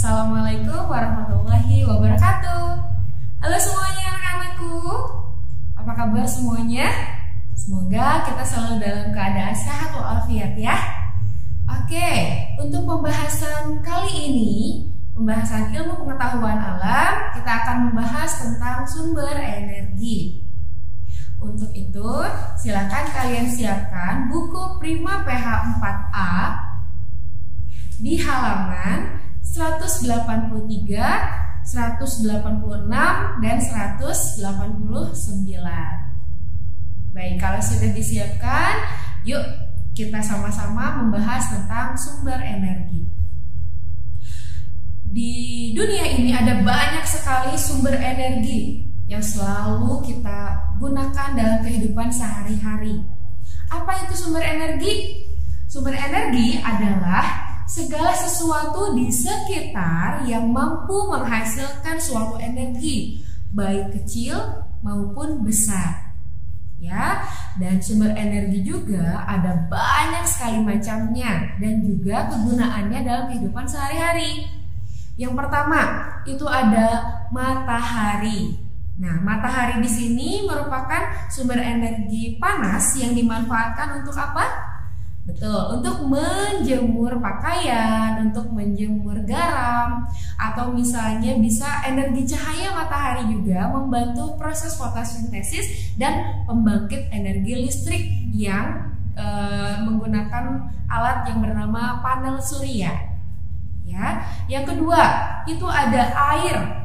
Assalamualaikum warahmatullahi wabarakatuh. Halo semuanya anak-anakku, apa kabar semuanya? Semoga kita selalu dalam keadaan sehat walafiat ya. Oke, untuk pembahasan kali ini, pembahasan ilmu pengetahuan alam, kita akan membahas tentang sumber energi. Untuk itu, silakan kalian siapkan buku Prima PH 4A di halaman 183, 186, dan 189. Baik, kalau sudah disiapkan, yuk kita sama-sama membahas tentang sumber energi. Di dunia ini ada banyak sekali sumber energi yang selalu kita gunakan dalam kehidupan sehari-hari. Apa itu sumber energi? Sumber energi adalah segala sesuatu di sekitar yang mampu menghasilkan suatu energi, baik kecil maupun besar. Ya, dan sumber energi juga ada banyak sekali macamnya dan juga kegunaannya dalam kehidupan sehari-hari. Yang pertama, itu ada matahari. Nah, matahari di sini merupakan sumber energi panas yang dimanfaatkan untuk apa? Betul, untuk menjemur pakaian, untuk menjemur garam, atau misalnya bisa energi cahaya matahari juga membantu proses fotosintesis dan pembangkit energi listrik yang menggunakan alat yang bernama panel surya. Ya, yang kedua itu ada air.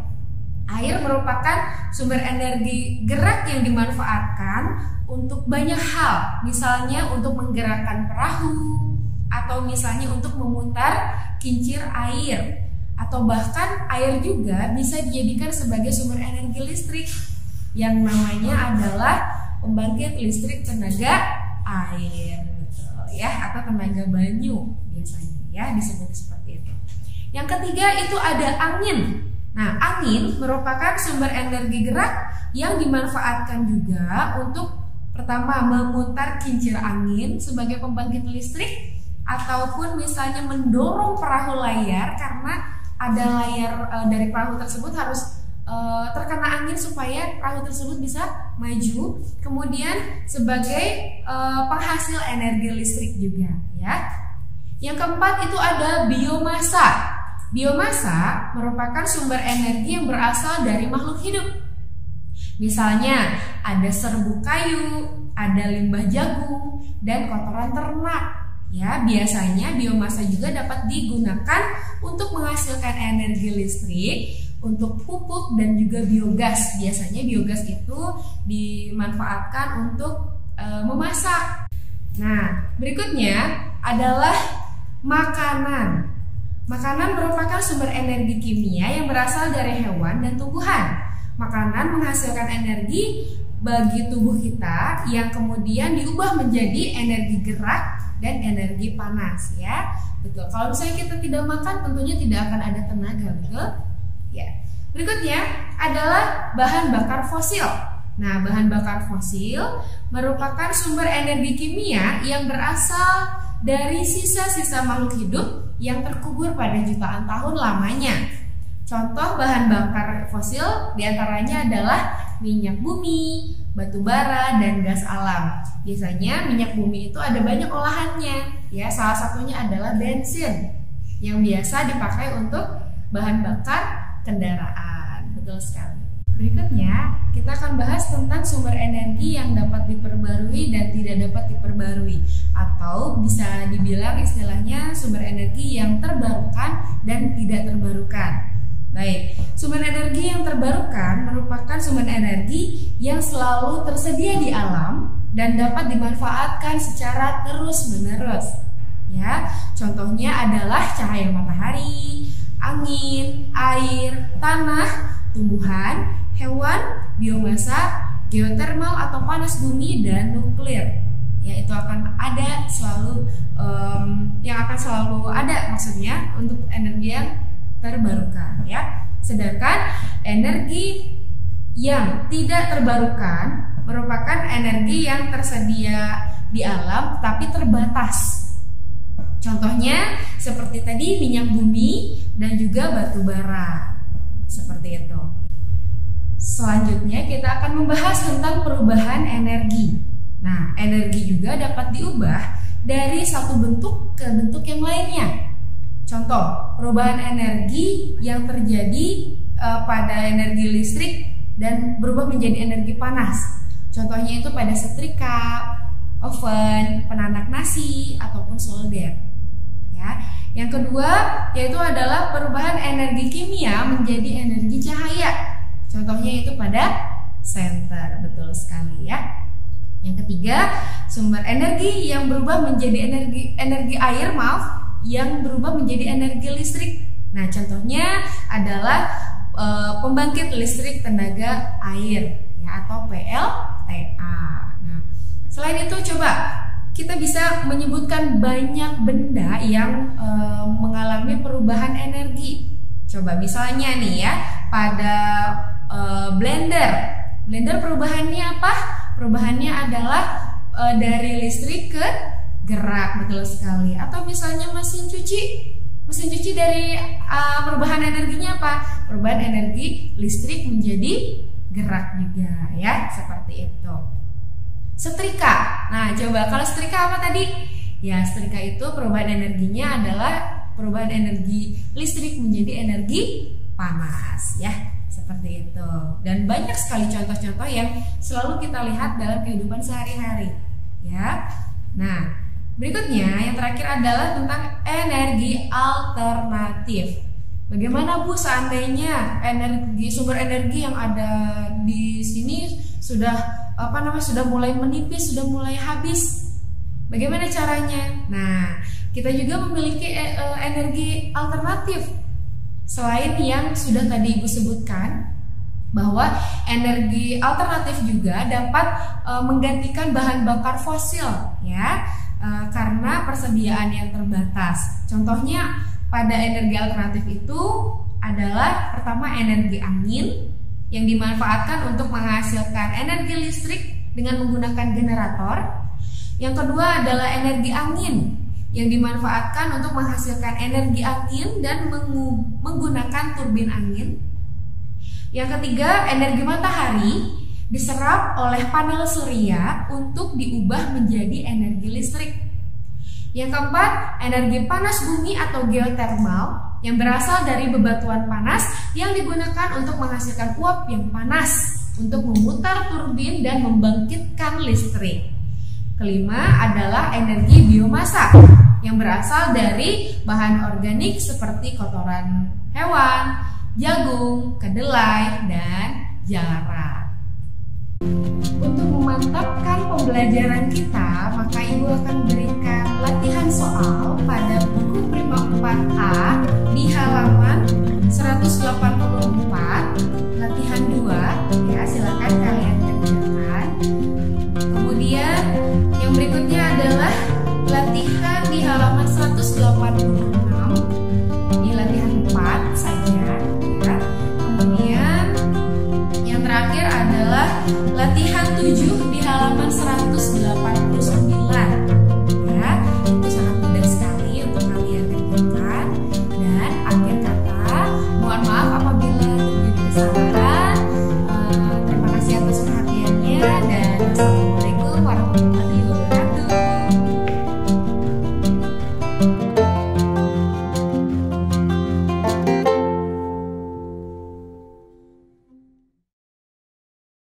Air merupakan sumber energi gerak yang dimanfaatkan untuk banyak hal, misalnya untuk menggerakkan perahu, atau misalnya untuk memutar kincir air, atau bahkan air juga bisa dijadikan sebagai sumber energi listrik yang namanya adalah pembangkit listrik tenaga air, betul ya, atau tenaga banyu biasanya ya disebut seperti itu. Yang ketiga itu ada angin. Nah, angin merupakan sumber energi gerak yang dimanfaatkan juga untuk pertama memutar kincir angin sebagai pembangkit listrik, ataupun misalnya mendorong perahu layar karena ada layar dari perahu tersebut harus terkena angin supaya perahu tersebut bisa maju. Kemudian sebagai penghasil energi listrik juga ya. Yang keempat itu ada biomasa. Biomasa merupakan sumber energi yang berasal dari makhluk hidup. Misalnya ada serbuk kayu, ada limbah jagung, dan kotoran ternak. Ya, biasanya biomasa juga dapat digunakan untuk menghasilkan energi listrik, untuk pupuk dan juga biogas. Biasanya biogas itu dimanfaatkan untuk memasak. Nah, berikutnya adalah makanan. Makanan merupakan sumber energi kimia yang berasal dari hewan dan tumbuhan. Makanan menghasilkan energi bagi tubuh kita yang kemudian diubah menjadi energi gerak dan energi panas ya. Betul. Kalau misalnya kita tidak makan tentunya tidak akan ada tenaga, betul? Ya. Berikutnya adalah bahan bakar fosil. Nah, bahan bakar fosil merupakan sumber energi kimia yang berasal dari sisa-sisa makhluk hidup yang terkubur pada jutaan tahun lamanya. Contoh bahan bakar fosil diantaranya adalah minyak bumi, batu bara, dan gas alam. Biasanya minyak bumi itu ada banyak olahannya. Ya, salah satunya adalah bensin yang biasa dipakai untuk bahan bakar kendaraan. Betul sekali. Berikutnya kita akan bahas tentang sumber energi yang dapat diperbarui dan tidak dapat diperbarui, atau bisa dibilang istilahnya sumber energi yang terbarukan dan tidak terbarukan. Baik, sumber energi yang terbarukan merupakan sumber energi yang selalu tersedia di alam dan dapat dimanfaatkan secara terus-menerus. Ya, contohnya adalah cahaya matahari, angin, air, tanah, tumbuhan, hewan, biomasa, geotermal atau panas bumi, dan nuklir. Ya, itu akan ada selalu yang akan selalu ada, maksudnya untuk energi yang terbarukan, ya. Sedangkan energi yang tidak terbarukan merupakan energi yang tersedia di alam tapi terbatas. Contohnya seperti tadi minyak bumi dan juga batu bara. Seperti itu. Selanjutnya kita akan membahas tentang perubahan energi. Nah, energi juga dapat diubah dari satu bentuk ke bentuk yang lainnya. Contoh, perubahan energi yang terjadi pada energi listrik dan berubah menjadi energi panas. Contohnya itu pada setrika, oven, penanak nasi, ataupun solder. Ya. Yang kedua yaitu adalah perubahan energi kimia menjadi energi cahaya. Contohnya itu pada senter, betul sekali ya. Yang ketiga, sumber energi yang berubah menjadi energi air, yang berubah menjadi energi listrik. Nah, contohnya adalah pembangkit listrik tenaga air, ya, atau PLTA. Nah, selain itu coba kita bisa menyebutkan banyak benda yang mengalami perubahan energi. Coba misalnya nih ya, pada blender. Blender perubahannya apa? Perubahannya adalah dari listrik ke gerak, betul sekali. Atau misalnya mesin cuci. Mesin cuci dari perubahan energinya apa? Perubahan energi listrik menjadi gerak juga, ya, seperti itu. Setrika. Nah, coba kalau setrika apa tadi? Ya, setrika itu perubahan energinya adalah perubahan energi listrik menjadi energi panas, ya, seperti itu. Dan banyak sekali contoh-contoh yang selalu kita lihat dalam kehidupan sehari-hari, ya. Nah, berikutnya yang terakhir adalah tentang energi alternatif. Bagaimana Bu seandainya sumber energi yang ada di sini sudah sudah mulai menipis, sudah mulai habis. Bagaimana caranya? Nah, kita juga memiliki energi alternatif. Selain yang sudah tadi Ibu sebutkan, bahwa energi alternatif juga dapat menggantikan bahan bakar fosil, ya, karena persediaan yang terbatas. Contohnya pada energi alternatif itu adalah pertama energi angin yang dimanfaatkan untuk menghasilkan energi listrik dengan menggunakan generator. Yang kedua adalah energi angin yang dimanfaatkan untuk menghasilkan energi angin dan menggunakan turbin angin. Yang ketiga, energi matahari diserap oleh panel surya untuk diubah menjadi energi listrik. Yang keempat, energi panas bumi atau geotermal yang berasal dari bebatuan panas yang digunakan untuk menghasilkan uap yang panas untuk memutar turbin dan membangkitkan listrik. Kelima adalah energi biomasa yang berasal dari bahan organik seperti kotoran hewan, jagung, kedelai, dan jarak. Untuk memantapkan pembelajaran kita, maka Ibu akan berikan latihan soal pada buku Prima 4A di halaman 184, latihan 2.